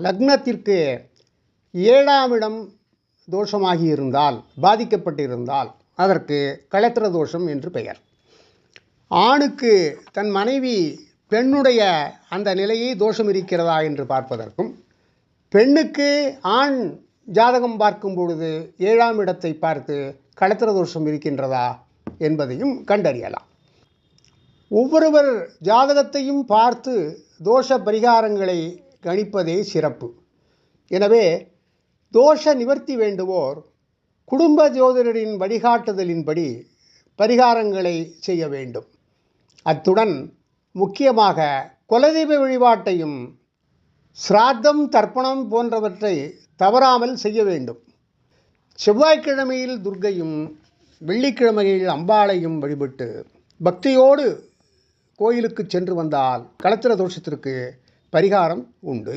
லக்னத்திற்கு 7ஆம் இடம் தோஷமாகி இருந்தால், பாதிக்கப்பட்டிருந்தால் அதற்கு களத்திர தோஷம் என்று பெயர். ஆணுக்கு தன் மனைவி பெண்ணுடைய அந்த நிலையை தோஷம் இருக்கிறதா என்று பார்ப்பதற்கும், பெண்ணுக்கு ஆண் ஜாதகம் பார்க்கும் பொழுது 7ஆம் இடத்தை பார்த்து களத்திர தோஷம் இருக்கின்றதா என்பதையும் கண்டறியலாம். ஒவ்வொருவர் ஜாதகத்தையும் பார்த்து தோஷ பரிகாரங்களை கணிப்பதே சிறப்பு. எனவே தோஷ நிவர்த்தி வேண்டுவோர் குடும்ப ஜோதிடரின் வழிகாட்டுதலின்படி பரிகாரங்களை செய்ய வேண்டும். அத்துடன் முக்கியமாக குலதெய்வ வழிபாட்டையும் சிராத்தம் தர்ப்பணம் போன்றவற்றை தவறாமல் செய்ய வேண்டும். செவ்வாய்க்கிழமையில் துர்க்கையும் வெள்ளிக்கிழமையில் அம்பாளையும் வழிபட்டு பக்தியோடு கோயிலுக்கு சென்று வந்தால் களத்திர தோஷத்திற்கு பரிகாரம் உண்டு.